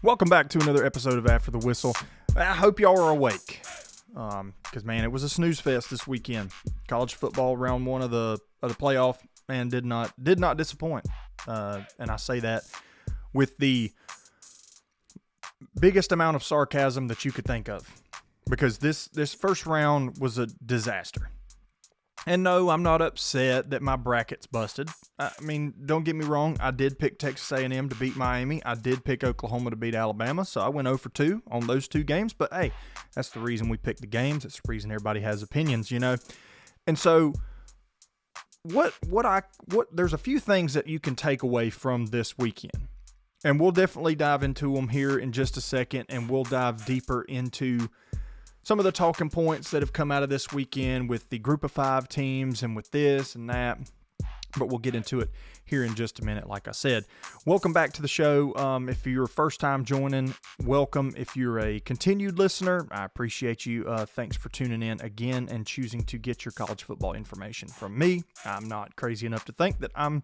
Welcome back to another episode of After the Whistle. I hope y'all are awake, because man, it was a snooze fest this weekend. College football round one of the playoff, and did not disappoint. And I say that with the biggest amount of sarcasm that you could think of, because this first round was a disaster. And no, I'm not upset that my bracket's busted. I mean, don't get me wrong. I did pick Texas A&M to beat Miami. I did pick Oklahoma to beat Alabama. So I went 0 for 2 on those two games. But hey, that's the reason we pick the games. It's the reason everybody has opinions, you know. And so there's a few things that you can take away from this weekend. And we'll definitely dive into them here in just a second. And we'll dive deeper into some of the talking points that have come out of this weekend with the group of 5 teams and with this and that. But we'll get into it here in just a minute, like I said. Welcome back to the show. If you're first time joining, welcome. If you're a continued listener, I appreciate you. Thanks for tuning in again and choosing to get your college football information from me. I'm not crazy enough to think that I'm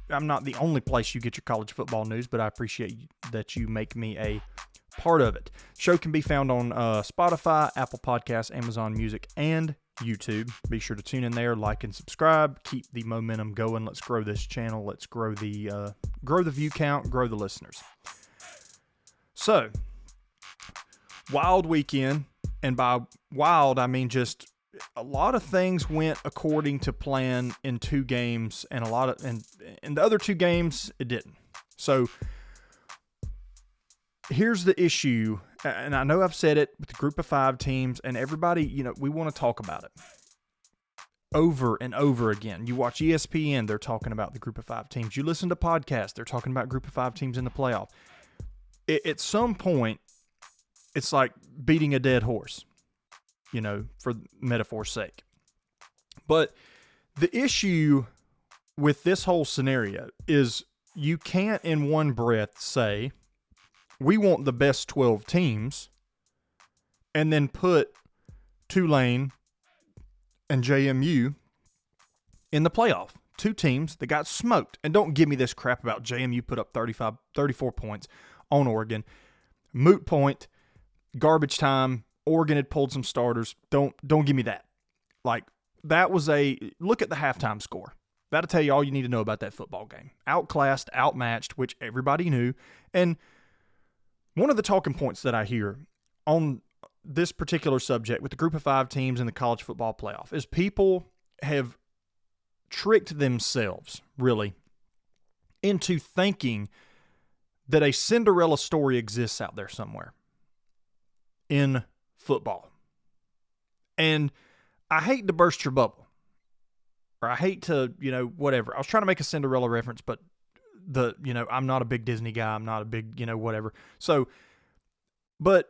not the only place you get your college football news, but I appreciate that you make me a part of it. Show can be found on Spotify, Apple Podcasts, Amazon Music, and YouTube. Be sure to tune in there, like and subscribe. Keep the momentum going. Let's grow this channel. Let's grow the view count, grow the listeners. So, wild weekend, and by wild I mean just a lot of things went according to plan in 2 games, and in the other 2 games it didn't. So here's the issue, and I know I've said it with the group of 5 teams, and everybody, we want to talk about it over and over again. You watch ESPN, they're talking about the group of 5 teams. You listen to podcasts, they're talking about group of 5 teams in the playoff. At some point, it's like beating a dead horse, for metaphor's sake. But the issue with this whole scenario is you can't in one breath say, we want the best 12 teams, and then put Tulane and JMU in the playoff. 2 teams that got smoked. And don't give me this crap about JMU put up 34 points on Oregon. Moot point, garbage time. Oregon had pulled some starters. Don't give me that. Like, that was look at the halftime score. That'll tell you all you need to know about that football game. Outclassed, outmatched, which everybody knew. And one of the talking points that I hear on this particular subject with the group of 5 teams in the college football playoff is people have tricked themselves, really, into thinking that a Cinderella story exists out there somewhere in football. And I hate to burst your bubble, or I hate to, whatever. I was trying to make a Cinderella reference, but I'm not a big Disney guy. I'm not a big, whatever. So, but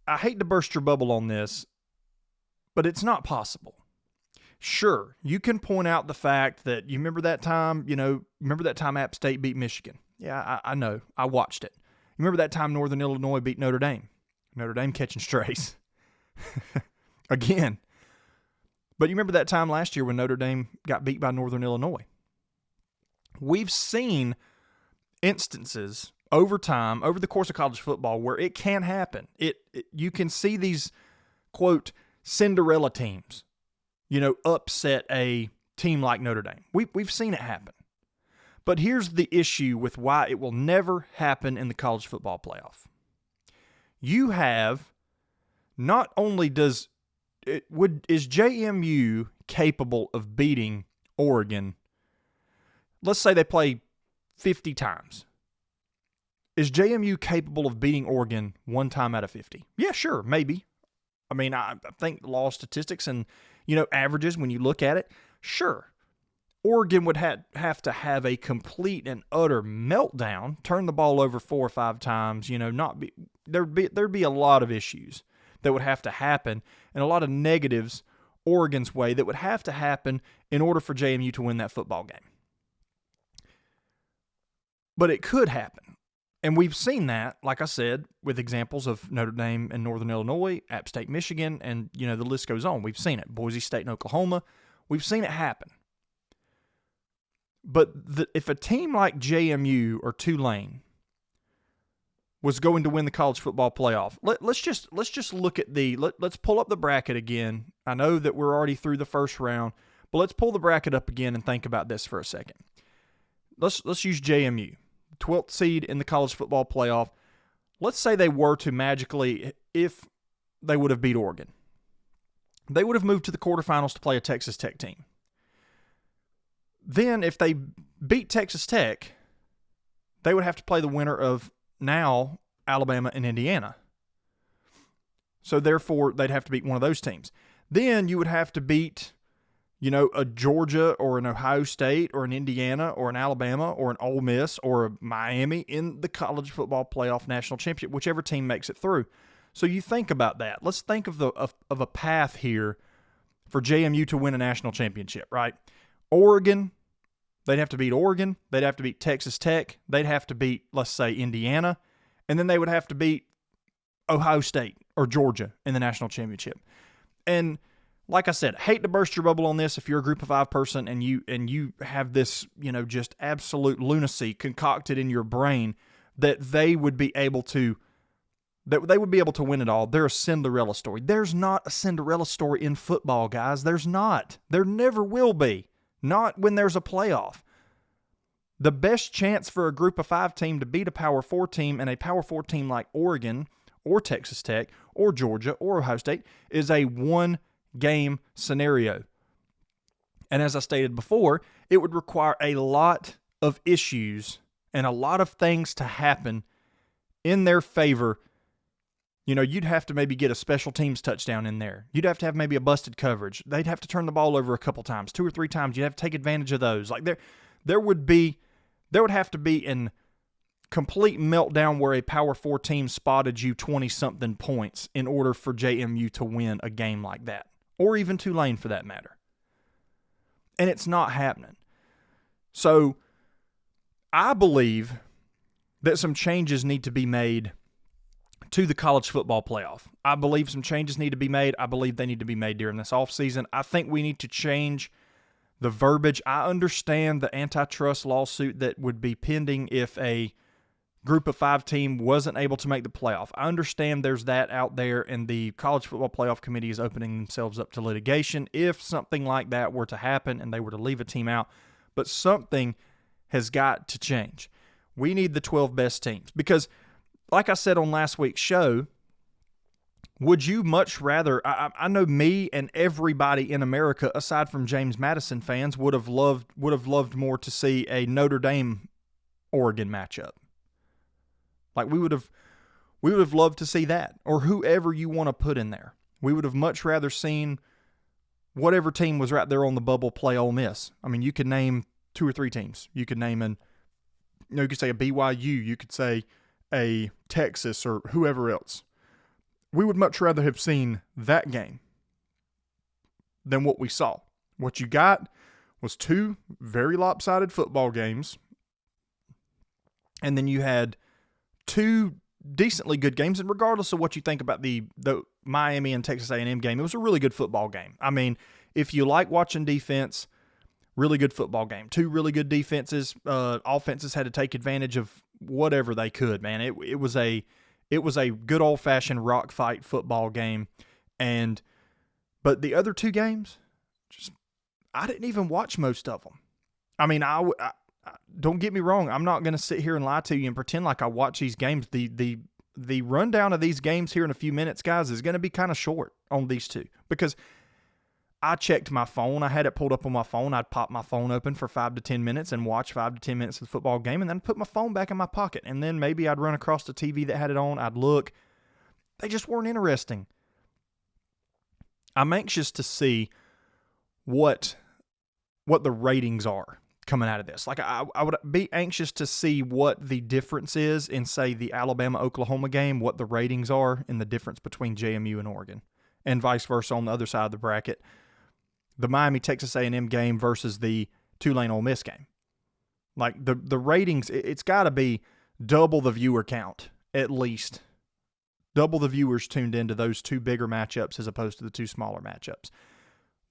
I hate to burst your bubble on this, but it's not possible. Sure, you can point out the fact that you remember that time, App State beat Michigan. Yeah, I know. I watched it. You remember that time Northern Illinois beat Notre Dame? Notre Dame catching strays. Again. But you remember that time last year when Notre Dame got beat by Northern Illinois? We've seen instances over time, over the course of college football, where it can happen. You can see these, quote, Cinderella teams, upset a team like Notre Dame. We've seen it happen. But here's the issue with why it will never happen in the college football playoff. You have, not only is JMU capable of beating Oregon? Let's say they play 50 times. Is JMU capable of beating Oregon 1 time out of 50? Yeah, sure, maybe. I mean, I think the law of statistics and, averages, when you look at it, sure. Oregon would have to have a complete and utter meltdown, turn the ball over 4 or 5 times, there'd be a lot of issues that would have to happen, and a lot of negatives Oregon's way that would have to happen in order for JMU to win that football game. But it could happen. And we've seen that, like I said, with examples of Notre Dame and Northern Illinois, App State, Michigan, and, the list goes on. We've seen it. Boise State and Oklahoma. We've seen it happen. But if a team like JMU or Tulane was going to win the college football playoff. Let's just look at let's pull up the bracket again. I know that we're already through the first round, but let's pull the bracket up again and think about this for a second. Let's use JMU, 12th seed in the college football playoff. Let's say they were to magically, if they would have beat Oregon, they would have moved to the quarterfinals to play a Texas Tech team. Then if they beat Texas Tech, they would have to play the winner of now Alabama and Indiana. So therefore, they'd have to beat one of those teams. Then you would have to beat, a Georgia or an Ohio State or an Indiana or an Alabama or an Ole Miss or a Miami in the college football playoff national championship, whichever team makes it through. So you think about that. Let's think of a path here for JMU to win a national championship, right? Oregon, they'd have to beat Oregon. They'd have to beat Texas Tech. They'd have to beat, let's say, Indiana. And then they would have to beat Ohio State or Georgia in the national championship. And like I said, hate to burst your bubble on this if you're a Group of 5 person and you have this, just absolute lunacy concocted in your brain that they would be able to win it all. They're a Cinderella story. There's not a Cinderella story in football, guys. There's not. There never will be. Not when there's a playoff. The best chance for a Group of 5 team to beat a Power 4 team and a Power 4 team like Oregon or Texas Tech or Georgia or Ohio State is a one-game scenario. And as I stated before, it would require a lot of issues and a lot of things to happen in their favor. You'd have to maybe get a special teams touchdown in there. You'd have to have maybe a busted coverage. They'd have to turn the ball over a couple times, 2 or 3 times. You'd have to take advantage of those. Like there would have to be an complete meltdown where a Power 4 team spotted you 20-something points in order for JMU to win a game like that, or even Tulane for that matter. And it's not happening. So I believe that some changes need to be made to the college football playoff. I believe some changes need to be made. I believe they need to be made during this offseason. I think we need to change the verbiage. I understand the antitrust lawsuit that would be pending if a Group of 5 team wasn't able to make the playoff. I understand there's that out there, and the College Football Playoff Committee is opening themselves up to litigation if something like that were to happen and they were to leave a team out. But something has got to change. We need the 12 best teams because, like I said on last week's show, would you much rather, I know me and everybody in America, aside from James Madison fans, would have loved more to see a Notre Dame-Oregon matchup. Like we would have loved to see that, or whoever you want to put in there. We would have much rather seen whatever team was right there on the bubble play Ole Miss. I mean, you could name 2 or 3 teams. You could name you could say a BYU. You could say a Texas or whoever else. We would much rather have seen that game than what we saw. What you got was 2 very lopsided football games, and then you had 2 decently good games. And regardless of what you think about the Miami and Texas A&M game, it was a really good football game. I mean, if you like watching defense, really good football game. 2 really good defenses. Offenses had to take advantage of whatever they could, man. It was a good old-fashioned rock fight football game. But the other 2 games, I didn't even watch most of them. I mean, I don't get me wrong. I'm not going to sit here and lie to you and pretend like I watch these games. The rundown of these games here in a few minutes, guys, is going to be kind of short on these 2 because I checked my phone. I had it pulled up on my phone. I'd pop my phone open for 5 to 10 minutes and watch 5 to 10 minutes of the football game, and then put my phone back in my pocket. And then maybe I'd run across the TV that had it on. I'd look. They just weren't interesting. I'm anxious to see what the ratings are coming out of this. Like I would be anxious to see what the difference is in, say, the Alabama-Oklahoma game, what the ratings are and the difference between JMU and Oregon, and vice versa on the other side of the bracket. The Miami-Texas A&M game versus the Tulane-Ole Miss game. Like the ratings, it's got to be double the viewer count, at least. Double the viewers tuned into those 2 bigger matchups as opposed to the 2 smaller matchups.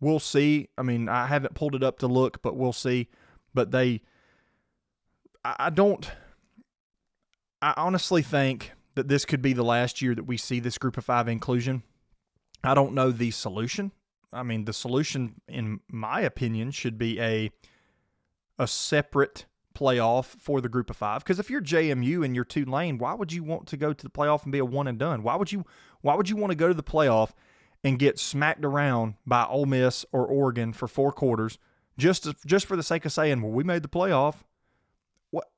We'll see. I mean, I haven't pulled it up to look, but we'll see. But I honestly think that this could be the last year that we see this Group of 5 inclusion. I don't know the solution. I mean, the solution, in my opinion, should be a separate playoff for the Group of 5. Because if you're JMU and you're Tulane, why would you want to go to the playoff and be a one and done? Why would you want to go to the playoff and get smacked around by Ole Miss or Oregon for 4 quarters just for the sake of saying, well, we made the playoff? What?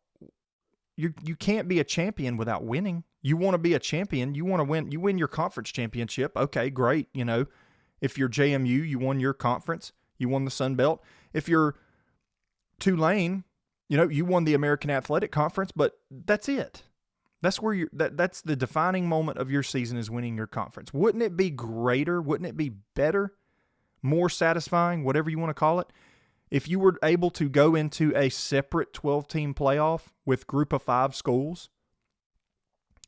You can't be a champion without winning. You want to be a champion. You want to win. You win your conference championship. Okay, great. If you're JMU, you won your conference. You won the Sun Belt. If you're Tulane, you won the American Athletic Conference, but that's it. That's where that's the defining moment of your season, is winning your conference. Wouldn't it be greater? Wouldn't it be better? More satisfying, whatever you want to call it, if you were able to go into a separate 12-team playoff with Group of 5 schools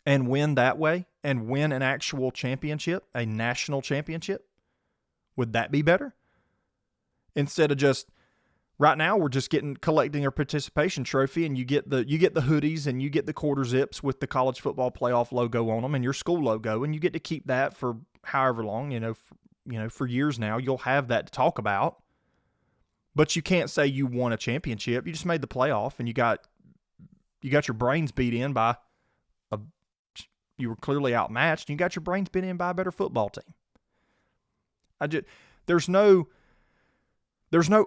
and win that way and win an actual championship, a national championship? Would that be better? Instead of just, right now we're just collecting a participation trophy, and you get the hoodies and you get the quarter zips with the college football playoff logo on them and your school logo, and you get to keep that for however long, for years now. You'll have that to talk about. But you can't say you won a championship. You just made the playoff, and you got your brains beat in by you were clearly outmatched, and you got your brains beat in by a better football team. There's no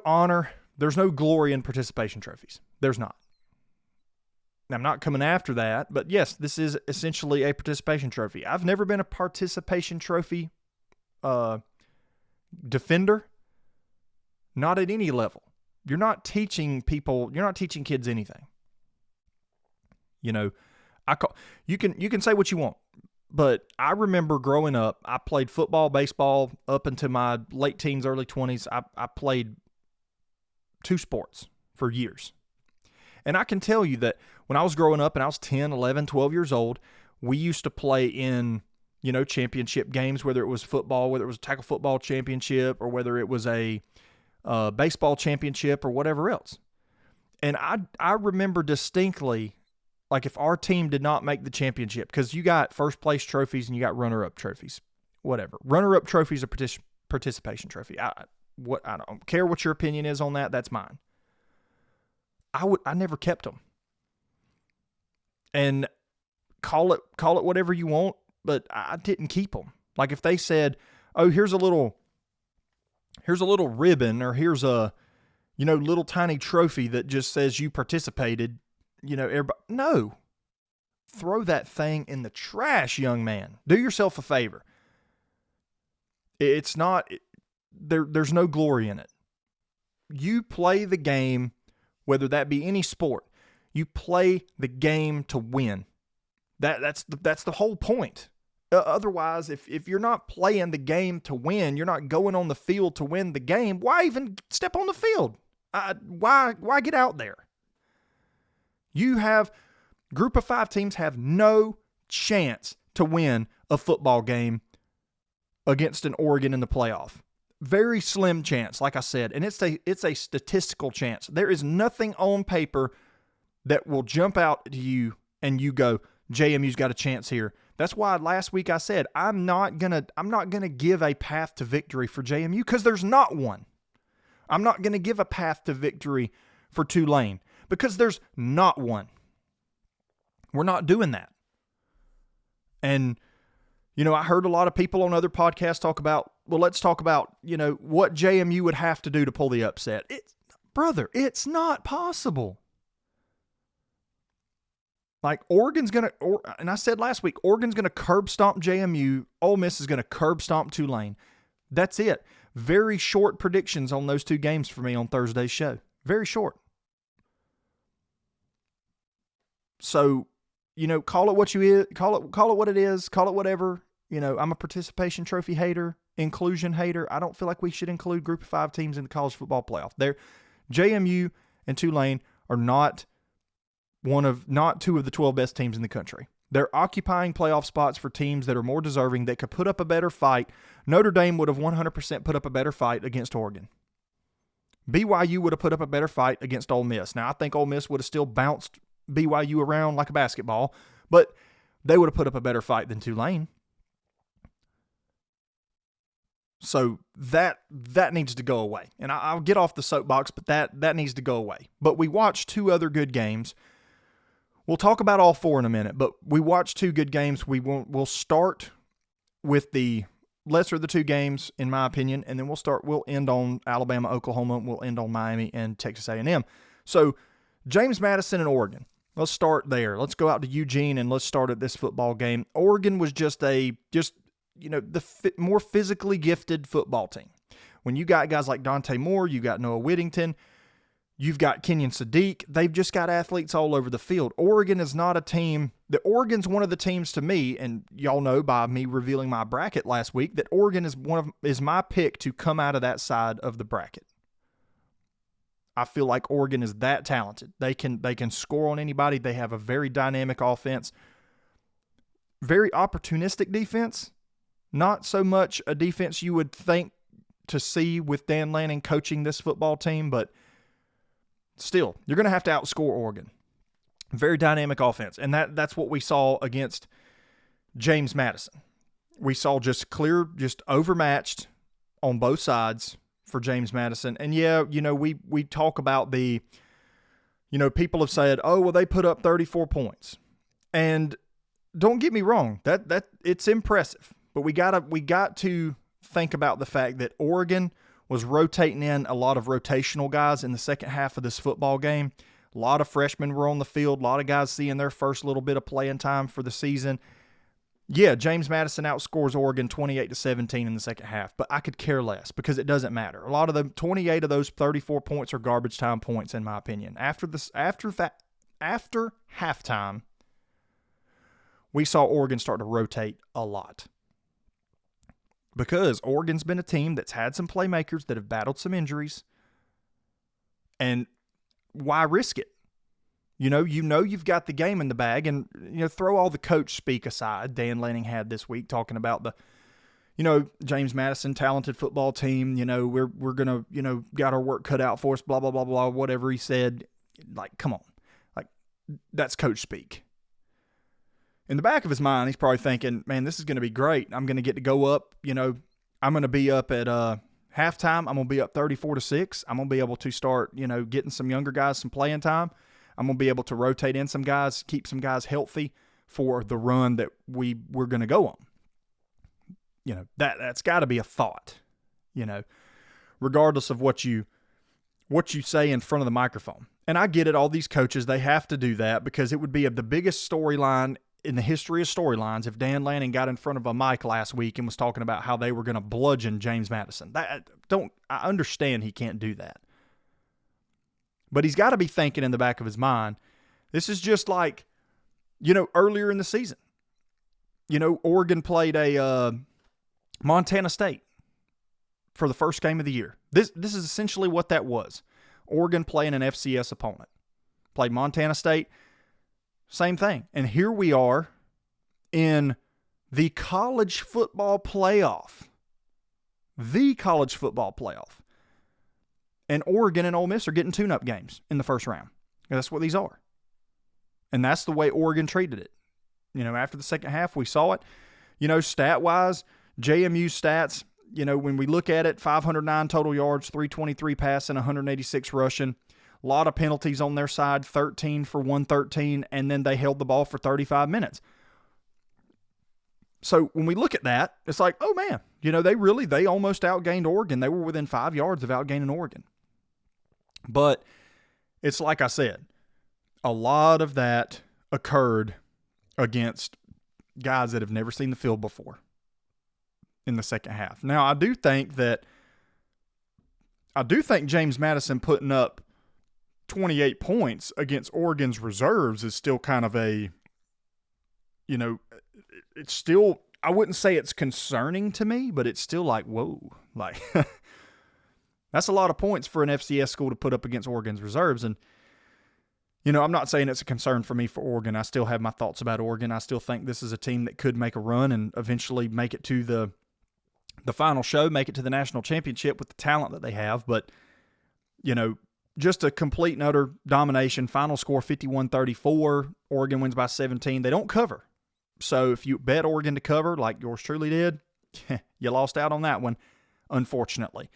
honor, there's no glory in participation trophies. There's not. Now, I'm not coming after that, but yes, this is essentially a participation trophy. I've never been a participation trophy defender, not at any level. You're not teaching kids anything. You can say what you want, but I remember growing up, I played football, baseball up into my late teens, early 20s. I played 2 sports for years. And I can tell you that when I was growing up and I was 10, 11, 12 years old, we used to play in, championship games, whether it was football, whether it was a tackle football championship, or whether it was a baseball championship or whatever else. And I remember distinctly, like, if our team did not make the championship, because you got first place trophies and you got runner-up trophies, whatever. Runner-up trophies are participation trophy. I don't care what your opinion is on that. That's mine. I never kept them. And call it whatever you want, but I didn't keep them. Like, if they said, "Oh, here's a little ribbon," or here's a little tiny trophy that just says you participated, everybody, no. Throw that thing in the trash, young man. Do yourself a favor. It's not there's no glory in it. You play the game, whether that be any sport. You play the game to win. That's the whole point. Otherwise, if you're not playing the game to win, you're not going on the field to win the game, why even step on the field? Why get out there? Group of 5 teams have no chance to win a football game against an Oregon in the playoff. Very slim chance, like I said, and it's a statistical chance. There is nothing on paper that will jump out to you and you go, JMU's got a chance here. That's why last week I said I'm not gonna give a path to victory for JMU, because there's not one. I'm not gonna give a path to victory for Tulane, because there's not one. We're not doing that. And, I heard a lot of people on other podcasts talk about, well, let's talk about, what JMU would have to do to pull the upset. Brother, it's not possible. Like, and I said last week, Oregon's going to curb stomp JMU. Ole Miss is going to curb stomp Tulane. That's it. Very short predictions on those 2 games for me on Thursday's show. Very short. So, call it what it is, call it whatever. I'm a participation trophy hater, inclusion hater. I don't feel like we should include Group of 5 teams in the college football playoff. JMU and Tulane are not 2 of the 12 best teams in the country. They're occupying playoff spots for teams that are more deserving, that could put up a better fight. Notre Dame would have 100% put up a better fight against Oregon. BYU would have put up a better fight against Ole Miss. Now, I think Ole Miss would have still bounced BYU around like a basketball, but they would have put up a better fight than Tulane. So that needs to go away. And I'll get off the soapbox, but that needs to go away. But we watched 2 other good games. We'll talk about all 4 in a minute, but we watched 2 good games. We'll start with the lesser of the 2 games, in my opinion, and then we'll end on Alabama, Oklahoma, and we'll end on Miami and Texas A&M. So James Madison and Oregon. Let's start there. Let's go out to Eugene and let's start at this football game. Oregon was just more physically gifted football team. When you got guys like Dante Moore, you got Noah Whittington, you've got Kenyon Sadiq, they've just got athletes all over the field. Oregon is not a team. Oregon's one of the teams to me, and y'all know by me revealing my bracket last week, that Oregon is my pick to come out of that side of the bracket. I feel like Oregon is that talented. They can score on anybody. They have a very dynamic offense, very opportunistic defense. Not so much a defense you would think to see with Dan Lanning coaching this football team, but still, you're going to have to outscore Oregon. Very dynamic offense, and that's what we saw against James Madison. We saw just overmatched on both sides for James Madison. And yeah, we talk about people have said, oh, well, they put up 34 points. And don't get me wrong, that it's impressive. But we got to think about the fact that Oregon was rotating in a lot of rotational guys in the second half of this football game. A lot of freshmen were on the field. A lot of guys seeing their first little bit of playing time for the season. Yeah, James Madison outscores Oregon 28-17 in the second half, but I could care less because it doesn't matter. A lot of them, 28 of those 34 points are garbage time points, in my opinion. After halftime, we saw Oregon start to rotate a lot. Because Oregon's been a team that's had some playmakers that have battled some injuries. And why risk it? You've got the game in the bag, and throw all the coach speak aside Dan Lanning had this week talking about the James Madison talented football team, we're going to got our work cut out for us, blah blah blah blah, whatever he said. Like, come on. Like, that's coach speak. In the back of his mind, he's probably thinking, man, this is going to be great. I'm going to get to go up, I'm going to be up at halftime. I'm going to be up 34-6. I'm going to be able to start, getting some younger guys some playing time. I'm going to be able to rotate in some guys, keep some guys healthy for the run that we're going to go on. That's got to be a thought, regardless of what you say in front of the microphone. And I get it. All these coaches, they have to do that because it would be the biggest storyline in the history of storylines if Dan Lanning got in front of a mic last week and was talking about how they were going to bludgeon James Madison. I understand he can't do that. But he's got to be thinking in the back of his mind, this is just like, earlier in the season. Oregon played a Montana State for the first game of the year. This is essentially what that was. Oregon playing an FCS opponent. Played Montana State. Same thing. And here we are in the college football playoff. The college football playoff. And Oregon and Ole Miss are getting tune-up games in the first round. That's what these are. And that's the way Oregon treated it. After the second half, we saw it. Stat-wise, JMU stats, when we look at it, 509 total yards, 323 passing, 186 rushing. A lot of penalties on their side, 13 for 113, and then they held the ball for 35 minutes. So when we look at that, it's like, oh man, they almost outgained Oregon. They were within 5 yards of outgaining Oregon. But it's like I said, a lot of that occurred against guys that have never seen the field before in the second half. Now, I do think James Madison putting up 28 points against Oregon's reserves is still kind of it's still, I wouldn't say it's concerning to me, but it's still like, whoa, like that's a lot of points for an FCS school to put up against Oregon's reserves. And, I'm not saying it's a concern for me for Oregon. I still have my thoughts about Oregon. I still think this is a team that could make a run and eventually make it to the final show, make it to the national championship with the talent that they have. But, just a complete and utter domination. Final score 51-34. Oregon wins by 17. They don't cover. So if you bet Oregon to cover like yours truly did, you lost out on that one, unfortunately.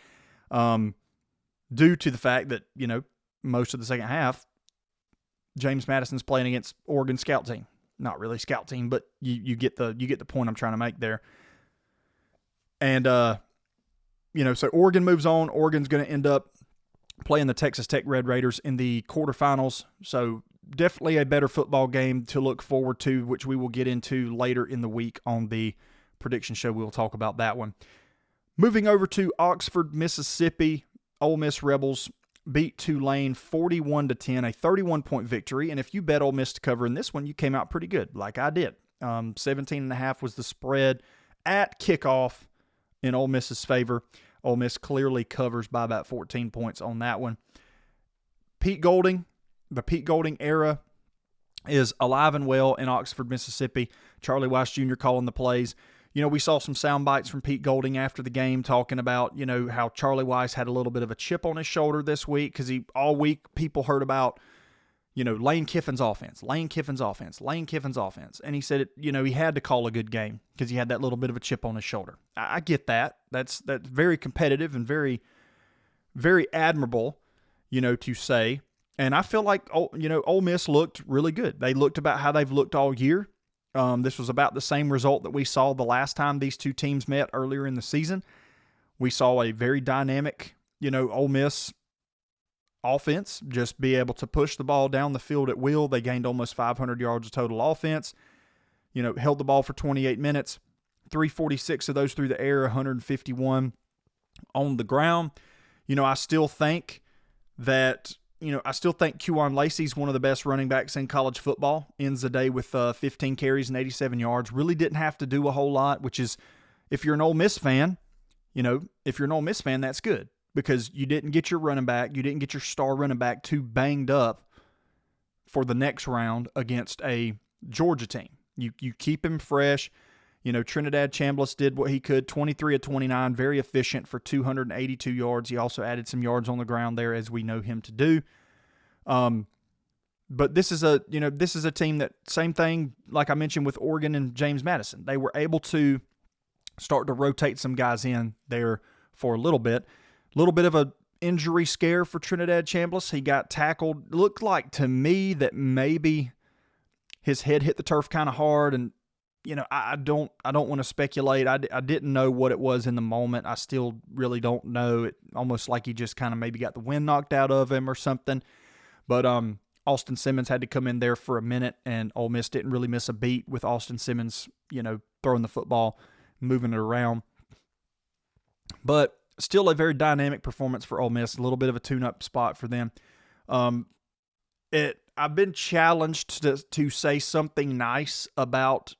Due to the fact that, most of the second half, James Madison's playing against Oregon scout team. Not really scout team, but you get the point I'm trying to make there. And, so Oregon moves on. Oregon's going to end up playing the Texas Tech Red Raiders in the quarterfinals. So definitely a better football game to look forward to, which we will get into later in the week on the prediction show. We'll talk about that one. Moving over to Oxford, Mississippi, Ole Miss Rebels beat Tulane 41-10, a 31-point victory. And if you bet Ole Miss to cover in this one, you came out pretty good, like I did. 17.5 was the spread at kickoff in Ole Miss's favor. Ole Miss clearly covers by about 14 points on that one. Pete Golding, the Pete Golding era is alive and well in Oxford, Mississippi. Charlie Weiss Jr. calling the plays. We saw some sound bites from Pete Golding after the game talking about, how Charlie Weiss had a little bit of a chip on his shoulder this week because all week people heard about, Lane Kiffin's offense. And he said, he had to call a good game because he had that little bit of a chip on his shoulder. I get that. That's very competitive and very, very admirable, to say. And I feel like, Ole Miss looked really good. They looked about how they've looked all year. This was about the same result that we saw the last time these two teams met earlier in the season. We saw a very dynamic, Ole Miss offense just be able to push the ball down the field at will. They gained almost 500 yards of total offense, held the ball for 28 minutes, 346 of those through the air, 151 on the ground. I still think that Kewan Lacey's one of the best running backs in college football. Ends the day with 15 carries and 87 yards. Really didn't have to do a whole lot, which is, if you're an Ole Miss fan, that's good because you didn't get your running back, you didn't get your star running back too banged up for the next round against a Georgia team. You keep him fresh. Trinidad Chambliss did what he could, 23 of 29, very efficient for 282 yards. He also added some yards on the ground there, as we know him to do. But this is a team that, same thing like I mentioned with Oregon and James Madison. They were able to start to rotate some guys in there for a little bit. A little bit of a injury scare for Trinidad Chambliss. He got tackled. It looked like to me that maybe his head hit the turf kind of hard, and I don't want to speculate. I didn't know what it was in the moment. I still really don't know. It almost like he just kind of maybe got the wind knocked out of him or something. But Austin Simmons had to come in there for a minute, and Ole Miss didn't really miss a beat with Austin Simmons, throwing the football, moving it around. But still a very dynamic performance for Ole Miss. A little bit of a tune-up spot for them. I've been challenged to say something nice about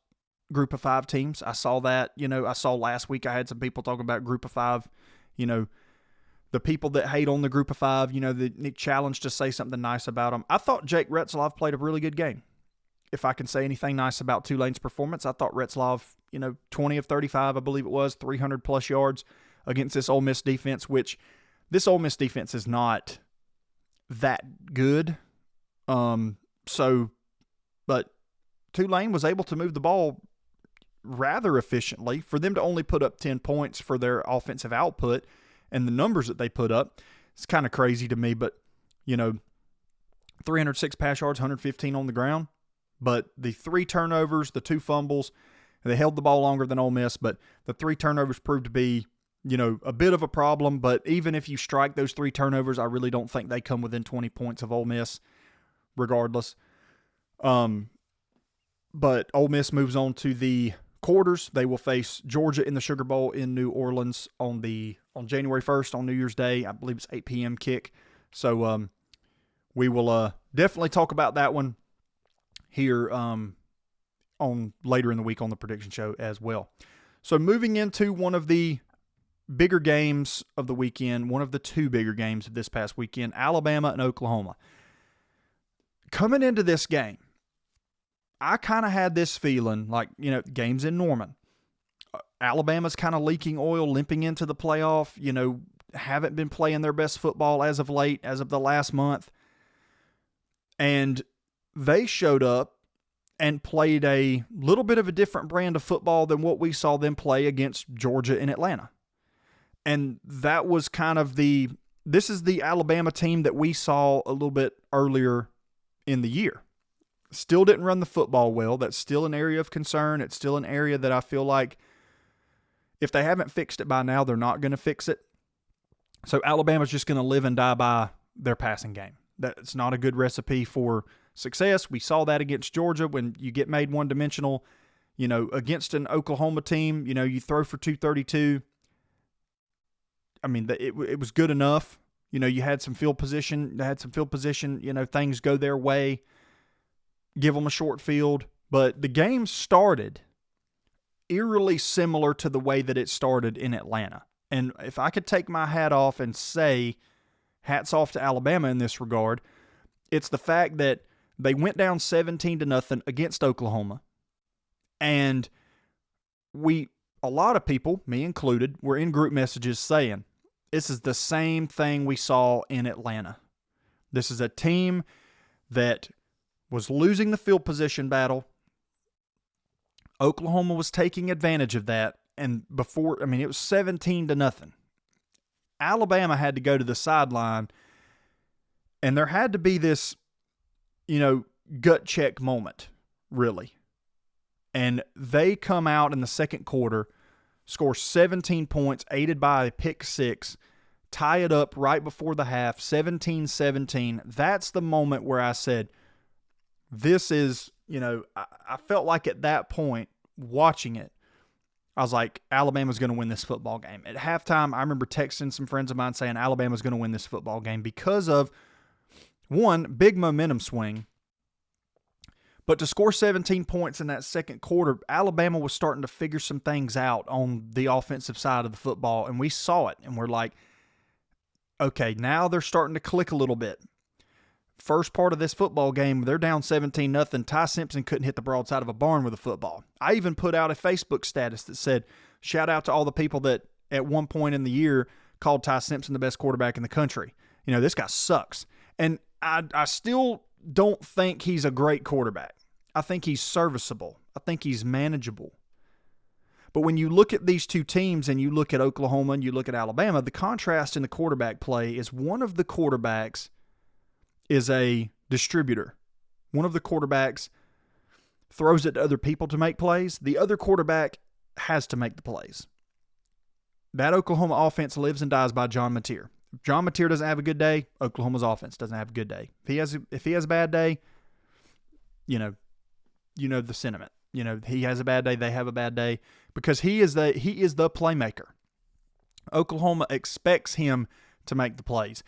Group of Five teams. I saw that, I saw last week I had some people talking about Group of Five, the people that hate on the Group of Five, the challenge to say something nice about them. I thought Jake Retzlaff played a really good game. If I can say anything nice about Tulane's performance, I thought Retzlaff, 20 of 35, I believe it was, 300 plus yards against this Ole Miss defense, which this Ole Miss defense is not that good. But Tulane was able to move the ball rather efficiently. For them to only put up 10 points for their offensive output and the numbers that they put up, it's kind of crazy to me. But, 306 pass yards, 115 on the ground. But the 3 turnovers, the 2 fumbles, they held the ball longer than Ole Miss, but the 3 turnovers proved to be, a bit of a problem. But even if you strike those 3 turnovers, I really don't think they come within 20 points of Ole Miss regardless. But Ole Miss moves on to the quarters. They will face Georgia in the Sugar Bowl in New Orleans on January 1st on New Year's Day. I believe it's 8 p.m. kick. So we will definitely talk about that one here on later in the week on the prediction show as well. So moving into one of the bigger games of the weekend, one of the 2 bigger games of this past weekend, Alabama and Oklahoma. Coming into this game, I kind of had this feeling like, game's in Norman. Alabama's kind of leaking oil, limping into the playoff, haven't been playing their best football as of late, as of the last month. And they showed up and played a little bit of a different brand of football than what we saw them play against Georgia and Atlanta. And that was kind of this is the Alabama team that we saw a little bit earlier in the year. Still didn't run the football well. That's still an area of concern. It's still an area that I feel like if they haven't fixed it by now, they're not going to fix it. So Alabama's just going to live and die by their passing game. That's not a good recipe for success. We saw that against Georgia when you get made one-dimensional, against an Oklahoma team, you throw for 232. I mean, it was good enough. You had some field position. Things go their way. Give them a short field. But the game started eerily similar to the way that it started in Atlanta. And if I could take my hat off and say hats off to Alabama in this regard, it's the fact that they went down 17-0 against Oklahoma. And a lot of people, me included, were in group messages saying, this is the same thing we saw in Atlanta. This is a team that was losing the field position battle. Oklahoma was taking advantage of that. And it was 17-0. Alabama had to go to the sideline, and there had to be this, gut check moment, really. And they come out in the second quarter, score 17 points, aided by a pick six, tie it up right before the half, 17-17. That's the moment where I said, this is, I felt like at that point, watching it, I was like, Alabama's going to win this football game. At halftime, I remember texting some friends of mine saying Alabama's going to win this football game because of, one, big momentum swing. But to score 17 points in that second quarter, Alabama was starting to figure some things out on the offensive side of the football, and we saw it. And we're like, okay, now they're starting to click a little bit. First part of this football game, they're down 17-0. Ty Simpson couldn't hit the broadside of a barn with a football. I even put out a Facebook status that said, shout out to all the people that at one point in the year called Ty Simpson the best quarterback in the country. This guy sucks. And I still don't think he's a great quarterback. I think he's serviceable. I think he's manageable. But when you look at these two teams and you look at Oklahoma and you look at Alabama, the contrast in the quarterback play is one of the quarterbacks is a distributor. One of the quarterbacks throws it to other people to make plays. The other quarterback has to make the plays. That Oklahoma offense lives and dies by John Mateer. If John Mateer doesn't have a good day, Oklahoma's offense doesn't have a good day. If he has a bad day, you know the sentiment. He has a bad day, they have a bad day, because he is the playmaker. Oklahoma expects him to make the plays.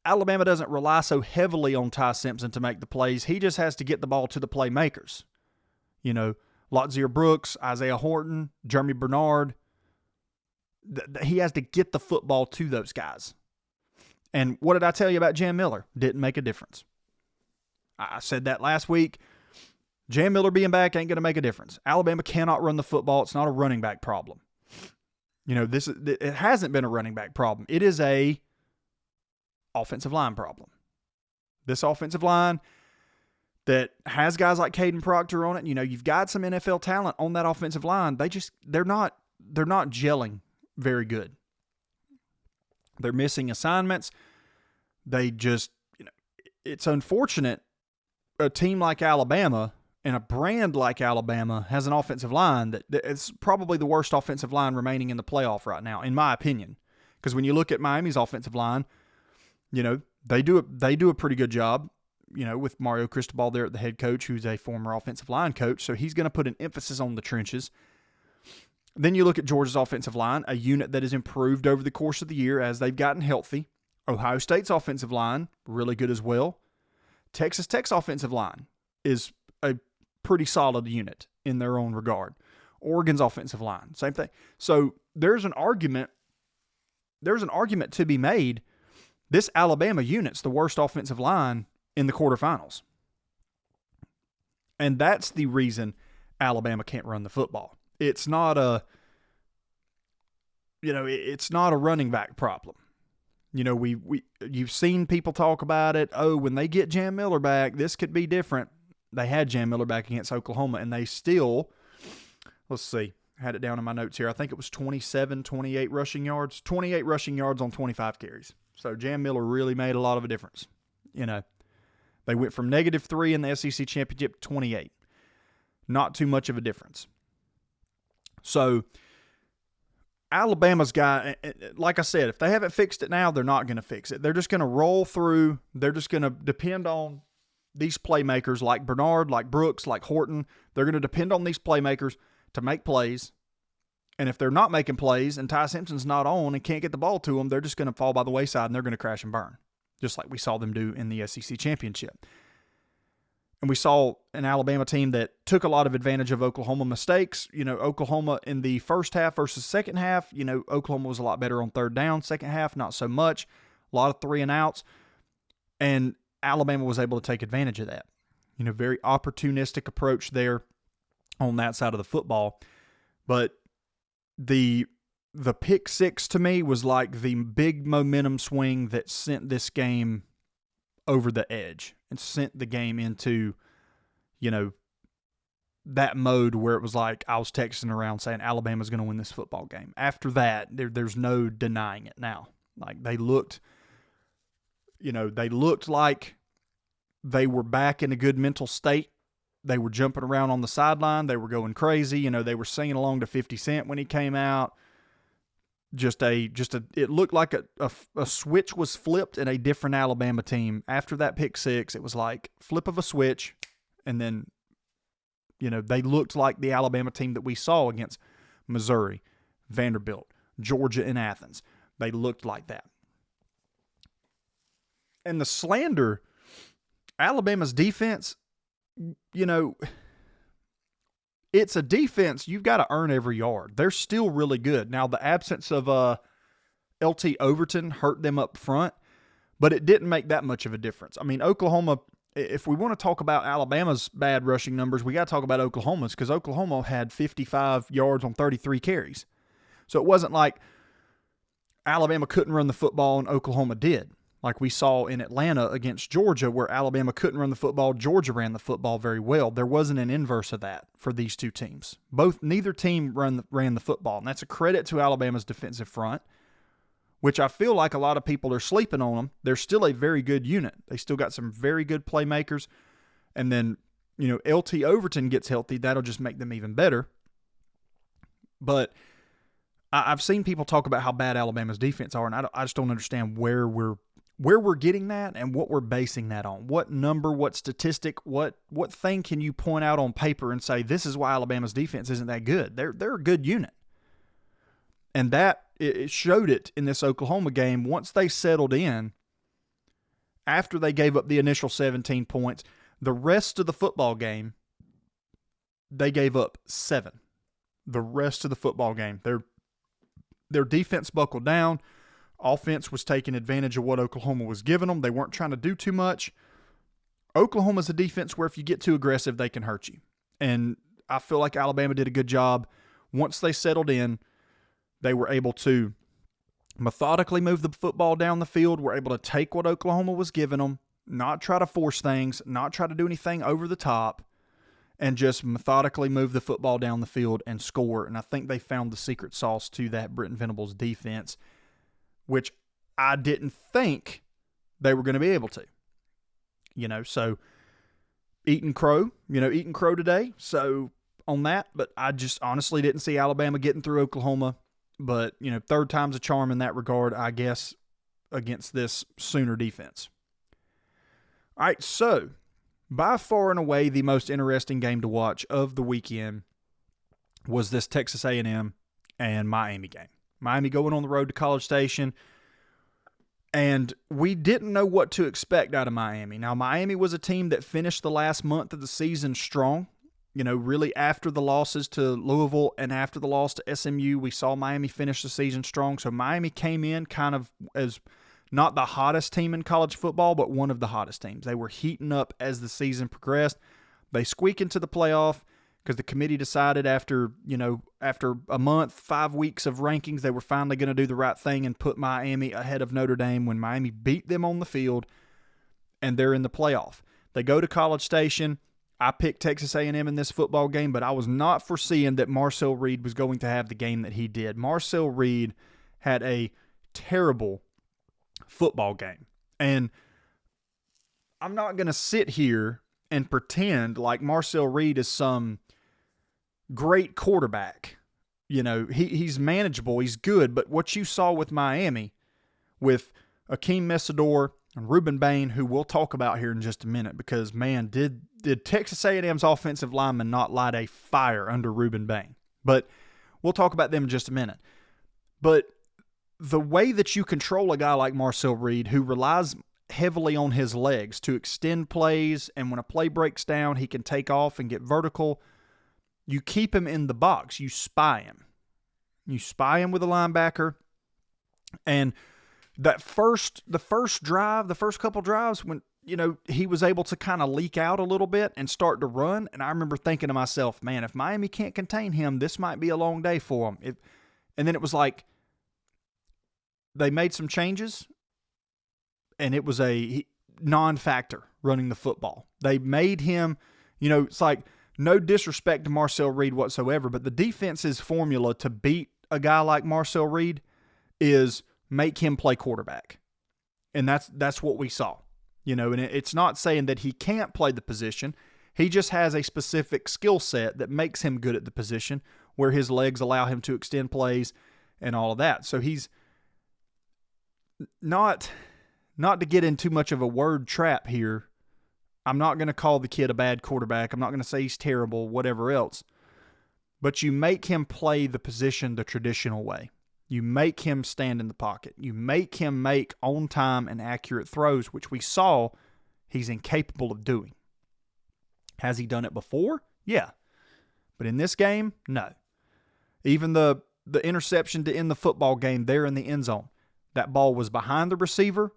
Alabama doesn't rely so heavily on Ty Simpson to make the plays. He just has to get the ball to the playmakers. Lotzia Brooks, Isaiah Horton, Jeremy Bernard. He has to get the football to those guys. And what did I tell you about Jam Miller? Didn't make a difference. I said that last week. Jam Miller being back ain't going to make a difference. Alabama cannot run the football. It's not a running back problem. It hasn't been a running back problem. It is a offensive line problem. This offensive line that has guys like Caden Proctor on it, you've got some NFL talent on that offensive line. They're not gelling very good. They're missing assignments. It's unfortunate a team like Alabama and a brand like Alabama has an offensive line that it's probably the worst offensive line remaining in the playoff right now, in my opinion. Because when you look at Miami's offensive line, they do a pretty good job, with Mario Cristobal there at the head coach, who's a former offensive line coach. So he's going to put an emphasis on the trenches. Then you look at Georgia's offensive line, a unit that has improved over the course of the year as they've gotten healthy. Ohio State's offensive line, really good as well. Texas Tech's offensive line is a pretty solid unit in their own regard. Oregon's offensive line, same thing. So there's an argument to be made. This Alabama unit's the worst offensive line in the quarterfinals. And that's the reason Alabama can't run the football. It's not a running back problem. You've seen people talk about it. Oh, when they get Jam Miller back, this could be different. they had Jan Miller back against Oklahoma, and they still, let's see, had it down in my notes here. I think it was 28 rushing yards. 28 rushing yards on 25 carries. So Jan Miller really made a lot of a difference. They went from -3 in the SEC championship to 28. Not too much of a difference. So Alabama's guy, like I said, if they haven't fixed it now, they're not going to fix it. They're just going to roll through. They're just going to depend on these playmakers like Bernard, like Brooks, like Horton. They're going to depend on these playmakers to make plays. And if they're not making plays and Ty Simpson's not on and can't get the ball to them, they're just going to fall by the wayside and they're going to crash and burn, just like we saw them do in the SEC championship. And we saw an Alabama team that took a lot of advantage of Oklahoma mistakes. Oklahoma in the first half versus second half, Oklahoma was a lot better on third down. Second half, not so much. A lot of 3-and-outs. And Alabama was able to take advantage of that. Very opportunistic approach there on that side of the football. But the pick six to me was like the big momentum swing that sent this game over the edge and sent the game into, that mode where it was like I was texting around saying Alabama's going to win this football game. After that, there's no denying it now. Like they looked like they were back in a good mental state. They were jumping around on the sideline. They were going crazy. They were singing along to 50 Cent when he came out. It looked like a switch was flipped in a different Alabama team. After that pick six, it was like flip of a switch. And then, they looked like the Alabama team that we saw against Missouri, Vanderbilt, Georgia, and Athens. They looked like that. And the slander, Alabama's defense, it's a defense you've got to earn every yard. They're still really good. Now, the absence of LT Overton hurt them up front, but it didn't make that much of a difference. I mean, Oklahoma, if we want to talk about Alabama's bad rushing numbers, we got to talk about Oklahoma's because Oklahoma had 55 yards on 33 carries. So it wasn't like Alabama couldn't run the football and Oklahoma did. Like we saw in Atlanta against Georgia where Alabama couldn't run the football, Georgia ran the football very well. There wasn't an inverse of that for these two teams. Neither team ran the football, and that's a credit to Alabama's defensive front, which I feel like a lot of people are sleeping on them. They're still a very good unit. They still got some very good playmakers, and then LT Overton gets healthy, that'll just make them even better. But I've seen people talk about how bad Alabama's defense are, and I just don't understand where we're getting that and what we're basing that on. What number, what statistic, what thing can you point out on paper and say this is why Alabama's defense isn't that good? They're a good unit. And that it showed it in this Oklahoma game once they settled in after they gave up the initial 17 points. The rest of the football game, they gave up 7. The rest of the football game. Their defense buckled down. Offense was taking advantage of what Oklahoma was giving them. They weren't trying to do too much. Oklahoma's a defense where if you get too aggressive, they can hurt you. And I feel like Alabama did a good job. Once they settled in, they were able to methodically move the football down the field, were able to take what Oklahoma was giving them, not try to force things, not try to do anything over the top, and just methodically move the football down the field and score. And I think they found the secret sauce to that Britton Venables defense, which I didn't think they were going to be able to. So eating crow today. So on that, but I just honestly didn't see Alabama getting through Oklahoma. But, third time's a charm in that regard, I guess, against this Sooner defense. All right, so by far and away the most interesting game to watch of the weekend was this Texas A&M and Miami game. Miami going on the road to College Station, and we didn't know what to expect out of Miami. Now, Miami was a team that finished the last month of the season strong. Really after the losses to Louisville and after the loss to SMU, we saw Miami finish the season strong. So Miami came in kind of as not the hottest team in college football, but one of the hottest teams. They were heating up as the season progressed. They squeak into the playoff because the committee decided after a month, 5 weeks of rankings, they were finally going to do the right thing and put Miami ahead of Notre Dame when Miami beat them on the field, and they're in the playoff. They go to College Station. I picked Texas A&M in this football game, but I was not foreseeing that Marcel Reed was going to have the game that he did. Marcel Reed had a terrible football game. And I'm not going to sit here and pretend like Marcel Reed is some great quarterback. You know, he's manageable, he's good, but what you saw with Miami, with Akeem Messidor and Ruben Bain, who we'll talk about here in just a minute, because, man, did Texas A&M's offensive lineman not light a fire under Ruben Bain? But we'll talk about them in just a minute. But the way that you control a guy like Marcel Reed, who relies heavily on his legs to extend plays, and when a play breaks down, he can take off and get vertical. You keep him in the box. You spy him. You spy him with a linebacker. And the first couple drives, when, you know, he was able to kind of leak out a little bit and start to run. And I remember thinking to myself, man, if Miami can't contain him, this might be a long day for him. And then it was like they made some changes, and it was a non-factor running the football. They made him, you know, it's like, no disrespect to Marcel Reed whatsoever, but the defense's formula to beat a guy like Marcel Reed is make him play quarterback. And that's what we saw. You know, and it's not saying that he can't play the position. He just has a specific skill set that makes him good at the position, where his legs allow him to extend plays and all of that. So he's not to get in too much of a word trap here. I'm not going to call the kid a bad quarterback. I'm not going to say he's terrible, whatever else. But you make him play the position the traditional way. You make him stand in the pocket. You make him make on-time and accurate throws, which we saw he's incapable of doing. Has he done it before? Yeah. But in this game, no. Even the interception to end the football game there in the end zone, that ball was behind the receiver,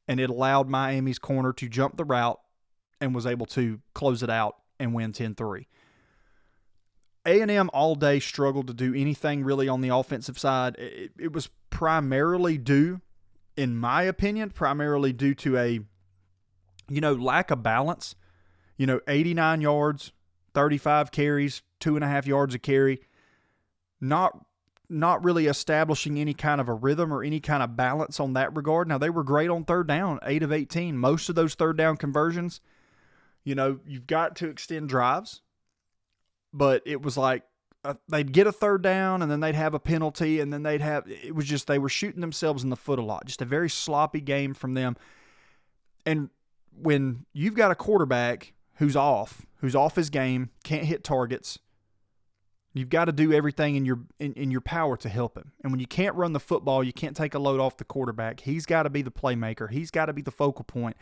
and it allowed Miami's corner to jump the route and was able to close it out and win 10-3. A&M all day struggled to do anything really on the offensive side. It was primarily due, in my opinion, to a, you know, lack of balance. You know, 89 yards, 35 carries, 2.5 yards a carry. Not really establishing any kind of a rhythm or any kind of balance on that regard. Now, they were great on third down, 8 of 18. Most of those third down conversions, you know, you've got to extend drives. But it was like they'd get a third down, and then they'd have a penalty, and then it was just they were shooting themselves in the foot a lot. Just a very sloppy game from them. And when you've got a quarterback who's off his game, can't hit targets, you've got to do everything in your power to help him. And when you can't run the football, you can't take a load off the quarterback. He's got to be the playmaker. He's got to be the focal point.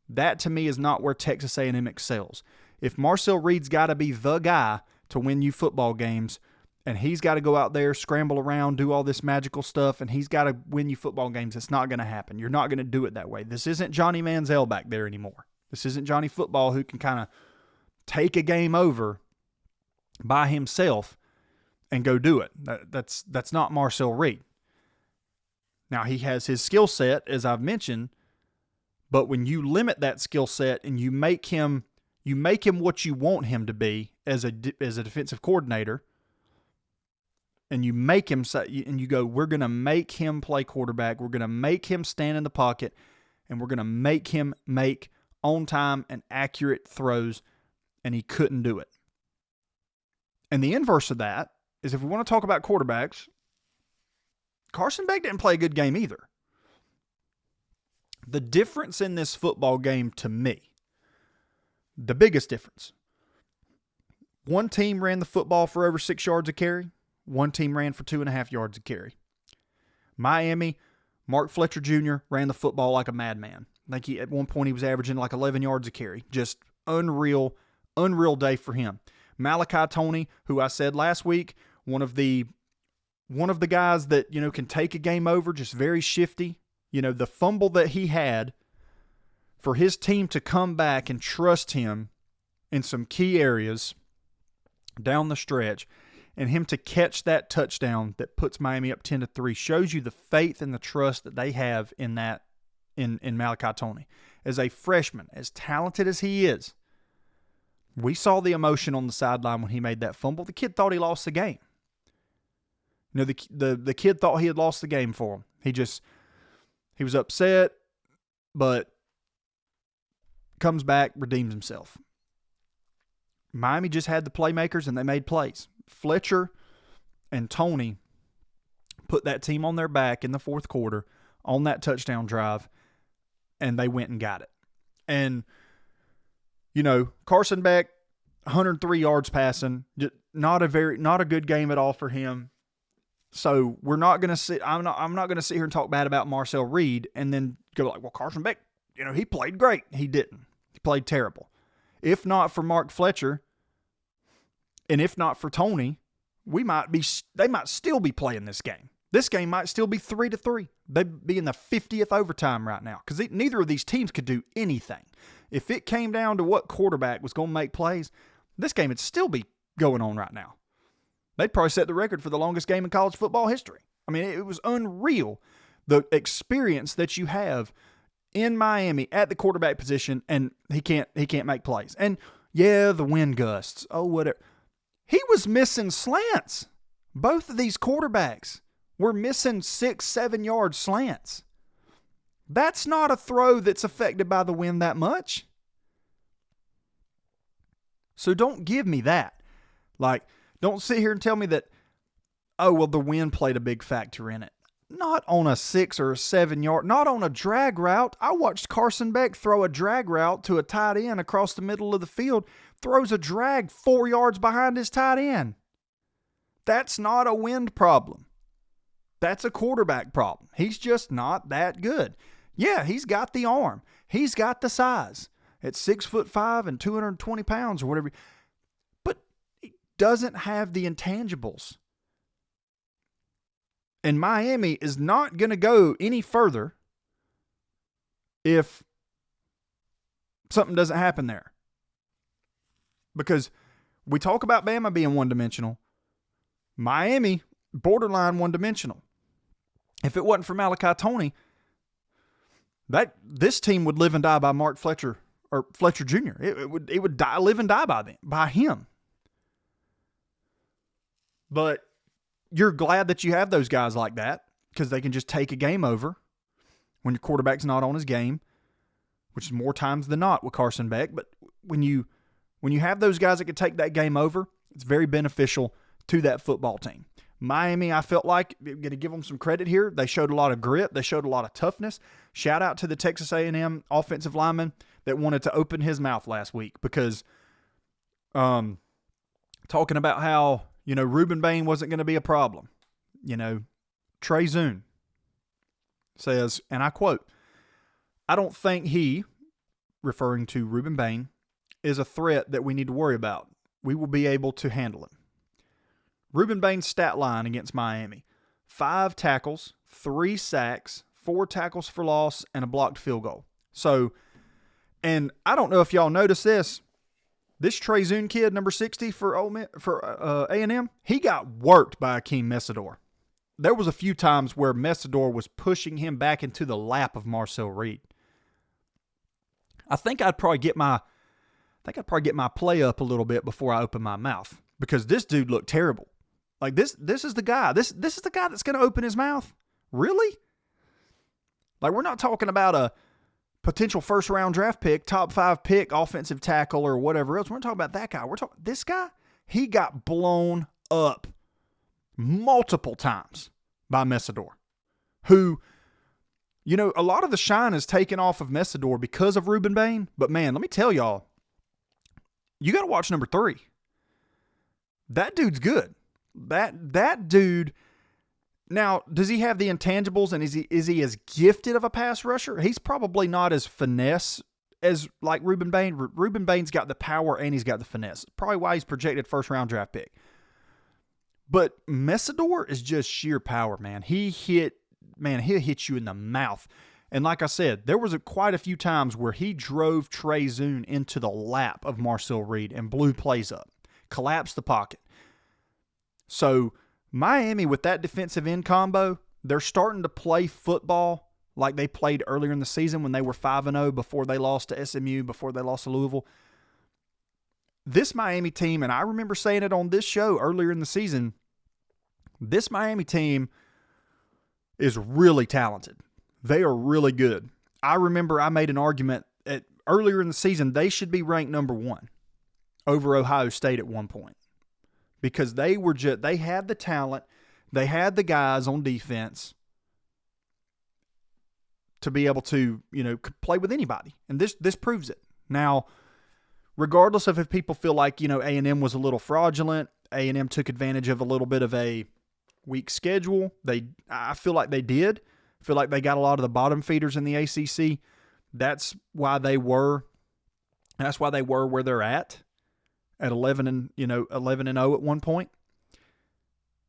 That, to me, is not where Texas A&M excels. If Marcel Reed's got to be the guy to win you football games, and he's got to go out there, scramble around, do all this magical stuff, and he's got to win you football games, it's not going to happen. You're not going to do it that way. This isn't Johnny Manziel back there anymore. This isn't Johnny Football, who can kind of take a game over by himself and go do it. That's not Marcel Reed. Now, he has his skill set, as I've mentioned, but when you limit that skill set and you make him what you want him to be as a defensive coordinator, and you make him say, and you go, we're going to make him play quarterback, we're going to make him stand in the pocket, and we're going to make him make on-time and accurate throws, and he couldn't do it. And the inverse of that is, if we want to talk about quarterbacks, Carson Beck didn't play a good game either. The difference in this football game, to me, the biggest difference, one team ran the football for over 6 yards a carry. One team ran for 2.5 yards a carry. Miami, Mark Fletcher Jr. ran the football like a madman. I think at one point he was averaging like 11 yards a carry. Just unreal day for him. Malachi Toney, who I said last week, one of the guys that, you know, can take a game over, just very shifty. You know, the fumble that he had, for his team to come back and trust him in some key areas down the stretch, and him to catch that touchdown that puts Miami up 10-3, shows you the faith and the trust that they have in that, in Malachi Toney. As a freshman, as talented as he is, We saw the emotion on the sideline when he made that fumble. The kid thought he lost the game. You know, the kid thought he had lost the game for him. He was upset, but comes back, redeems himself. Miami just had the playmakers, and they made plays. Fletcher and Tony put that team on their back in the fourth quarter on that touchdown drive, and they went and got it. And, you know, Carson Beck, 103 yards passing, not a good game at all for him. So we're not going to sit. I'm not going to sit here and talk bad about Marcel Reed and then go like, well, Carson Beck, you know, he played great. He didn't. He played terrible. If not for Mark Fletcher, and if not for Tony, they might still be playing this game. This game might still be 3-3. They'd be in the 50th overtime right now because neither of these teams could do anything. If it came down to what quarterback was going to make plays, this game would still be going on right now. They'd probably set the record for the longest game in college football history. I mean, it was unreal, the experience that you have in Miami at the quarterback position, and he can't make plays. And yeah, the wind gusts. Oh, whatever. He was missing slants. Both of these quarterbacks were missing 6-7 yard slants. That's not a throw that's affected by the wind that much. So don't give me that. Like, don't sit here and tell me that, oh, well, the wind played a big factor in it. Not on a 6 or a 7 yard, not on a drag route. I watched Carson Beck throw a drag route to a tight end across the middle of the field, throws a drag 4 yards behind his tight end. That's not a wind problem. That's a quarterback problem. He's just not that good. Yeah, he's got the arm. He's got the size. At 6'5" and 220 pounds or whatever. But he doesn't have the intangibles. And Miami is not going to go any further if something doesn't happen there. Because we talk about Bama being one-dimensional. Miami, borderline one-dimensional. If it wasn't for Malachi Tony, this team would live and die by Mark Fletcher or Fletcher Jr. It would live and die by him. But you're glad that you have those guys like that because they can just take a game over when your quarterback's not on his game, which is more times than not with Carson Beck. But when you have those guys that can take that game over, it's very beneficial to that football team. Miami, I felt like, I'm going to give them some credit here. They showed a lot of grit. They showed a lot of toughness. Shout out to the Texas A&M offensive lineman that wanted to open his mouth last week because talking about how, you know, Reuben Bain wasn't going to be a problem. You know, Trey Zune says, and I quote, "I don't think he," referring to Reuben Bain, "is a threat that we need to worry about. We will be able to handle him." Reuben Bain's stat line against Miami: 5 tackles, 3 sacks, 4 tackles for loss, and a blocked field goal. So, and I don't know if y'all noticed this. This Trey Zune kid, number 60 for A&M, he got worked by Akeem Mesidor. There was a few times where Mesidor was pushing him back into the lap of Marcel Reed. I think I'd probably get my play up a little bit before I open my mouth because this dude looked terrible. Like this is the guy. This is the guy that's going to open his mouth? Really? Like, we're not talking about a potential first-round draft pick, top 5 pick, offensive tackle, or whatever else. We're not talking about that guy. We're talking this guy. He got blown up multiple times by Mesidor, who, you know, a lot of the shine is taken off of Mesidor because of Reuben Bain. But, man, let me tell y'all, you got to watch number 3. That dude's good. That dude. Now, does he have the intangibles and is he as gifted of a pass rusher? He's probably not as finesse as like Reuben Bain. Reuben Bain's got the power and he's got the finesse. Probably why he's projected first-round draft pick. But Mesidor is just sheer power, man. He'll hit you in the mouth. And like I said, there was quite a few times where he drove Trey Zune into the lap of Marcel Reed and blew plays up, collapsed the pocket. So Miami, with that defensive end combo, they're starting to play football like they played earlier in the season when they were 5-0 before they lost to SMU, before they lost to Louisville. this Miami team, and I remember saying it on this show earlier in the season, this Miami team is really talented. They are really good. I remember I made an argument earlier in the season, they should be ranked number 1 over Ohio State at one point, because they had the talent, they had the guys on defense to be able to, play with anybody. And this proves it. Now, regardless of if people feel like, A&M was a little fraudulent, A&M took advantage of a little bit of a weak schedule. I feel like they did. I feel like they got a lot of the bottom feeders in the ACC. That's why they were where they're at 11-0 at one point.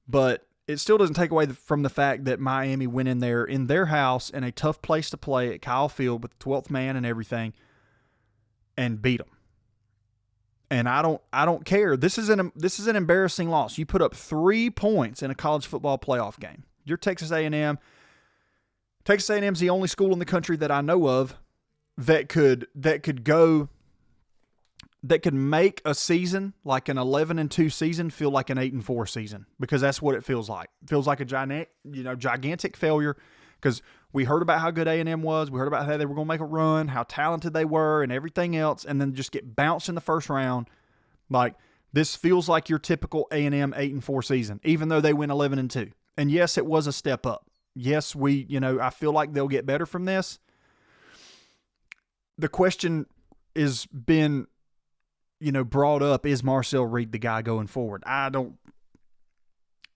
But it still doesn't take away from the fact that Miami went in there in their house in a tough place to play at Kyle Field with the 12th man and everything and beat them. And I don't care. This is an embarrassing loss. You put up 3 points in a college football playoff game. You're Texas A&M. Texas A&M's the only school in the country that I know of that could make a season, like an 11-2 season, feel like an 8-4 season, because that's what it feels like. It feels like a gigantic failure, because we heard about how good A&M was. We heard about how they were going to make a run, how talented they were, and everything else, and then just get bounced in the first round. Like, this feels like your typical A&M 8-4 season, even though they went 11-2. And yes, it was a step up. Yes, I feel like they'll get better from this. The question is been, brought up, is Marcel Reed the guy going forward? I'm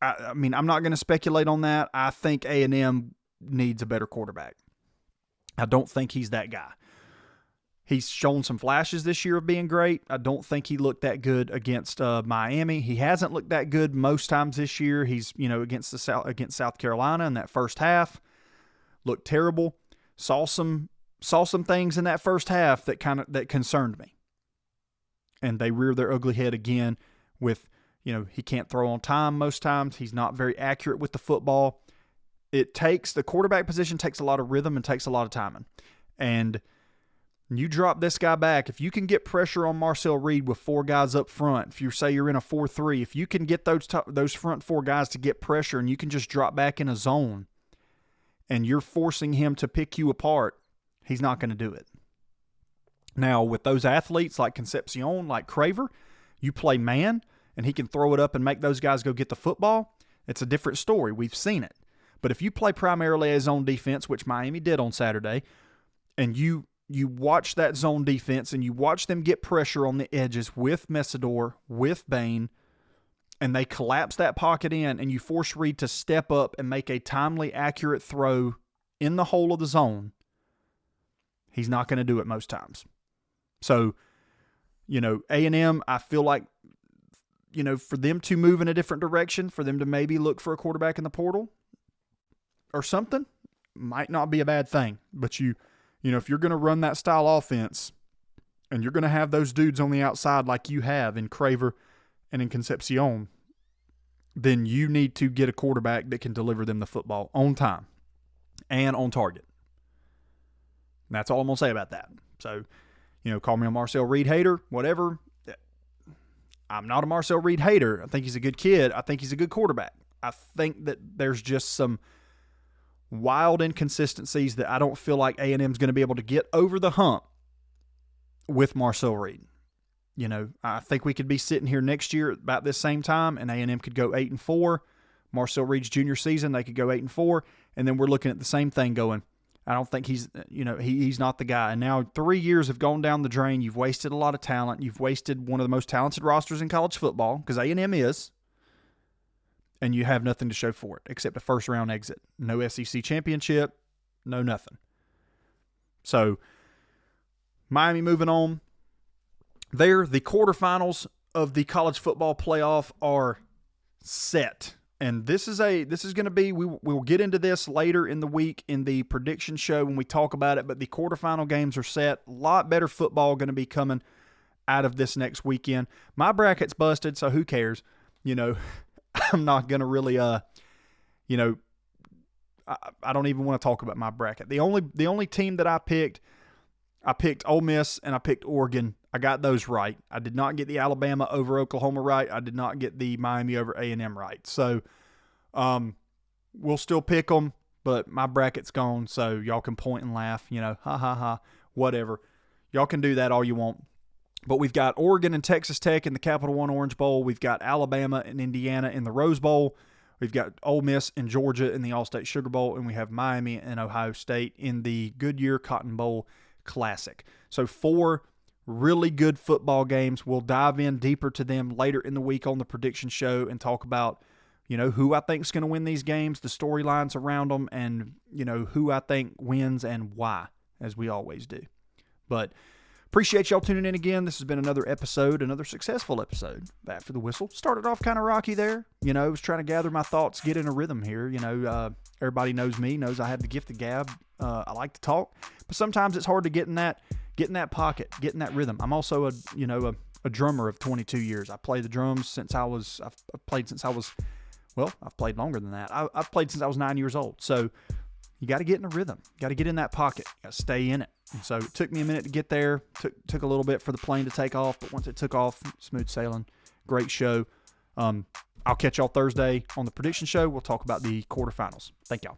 not going to speculate on that. I think A&M needs a better quarterback. I don't think he's that guy. He's shown some flashes this year of being great. I don't think he looked that good against Miami. He hasn't looked that good most times this year. He's, against South Carolina in that first half, looked terrible. Saw some things in that first half that concerned me. And they rear their ugly head again with, he can't throw on time most times. He's not very accurate with the football. The quarterback position takes a lot of rhythm and takes a lot of timing. And you drop this guy back, if you can get pressure on Marcel Reed with 4 guys up front, if you say you're in a 4-3, if you can get those front 4 guys to get pressure and you can just drop back in a zone and you're forcing him to pick you apart, he's not going to do it. Now, with those athletes like Concepcion, like Craver, you play man and he can throw it up and make those guys go get the football, it's a different story. We've seen it. But if you play primarily a zone defense, which Miami did on Saturday, and you watch that zone defense and you watch them get pressure on the edges with Messidor, with Bain, and they collapse that pocket in, and you force Reed to step up and make a timely, accurate throw in the hole of the zone, he's not going to do it most times. So, A&M, I feel like, for them to move in a different direction, for them to maybe look for a quarterback in the portal or something, might not be a bad thing. But if you're going to run that style offense and you're going to have those dudes on the outside like you have in Craver and in Concepcion, then you need to get a quarterback that can deliver them the football on time and on target. And that's all I'm going to say about that. So, call me a Marcel Reed hater, whatever. I'm not a Marcel Reed hater. I think he's a good kid. I think he's a good quarterback. I think that there's just some wild inconsistencies that I don't feel like A&M's going to be able to get over the hump with Marcel Reed. I think we could be sitting here next year about this same time, and A&M could go 8-4. Marcel Reed's junior season, they could go 8-4, and then we're looking at the same thing going, I don't think he's not the guy. And now 3 years have gone down the drain. You've wasted a lot of talent. You've wasted one of the most talented rosters in college football, because A&M is, and you have nothing to show for it except a first-round exit. No SEC championship, no nothing. So, Miami moving on. The quarterfinals of the college football playoff are set. And this is going to be, we'll get into this later in the week in the prediction show when we talk about it, but the quarterfinal games are set. A lot better football going to be coming out of this next weekend. My bracket's busted, so who cares? I'm not going to really, I don't even want to talk about my bracket. The only team that I picked Ole Miss and I picked Oregon. I got those right. I did not get the Alabama over Oklahoma right. I did not get the Miami over A&M right. So we'll still pick them, but my bracket's gone, so y'all can point and laugh, ha, ha, ha, whatever. Y'all can do that all you want. But we've got Oregon and Texas Tech in the Capital One Orange Bowl. We've got Alabama and Indiana in the Rose Bowl. We've got Ole Miss and Georgia in the All-State Sugar Bowl, and we have Miami and Ohio State in the Goodyear Cotton Bowl Classic. So 4 really good football games. We'll dive in deeper to them later in the week on the prediction show and talk about, who I think is going to win these games, the storylines around them, and, who I think wins and why, as we always do. But appreciate y'all tuning in again. This has been another successful episode of After the Whistle. Started off kind of rocky there. I was trying to gather my thoughts, get in a rhythm here. Everybody knows me, knows I have the gift of gab. I like to talk, but sometimes it's hard to get in that pocket, get in that rhythm. I'm also a drummer of 22 years. I play the drums since I've played longer than that. I've played since I was 9 years old. So you got to get in a rhythm. Got to get in that pocket. Got to stay in it. And so it took me a minute to get there. Took a little bit for the plane to take off, but once it took off, smooth sailing. Great show. I'll catch y'all Thursday on the prediction show. We'll talk about the quarterfinals. Thank y'all.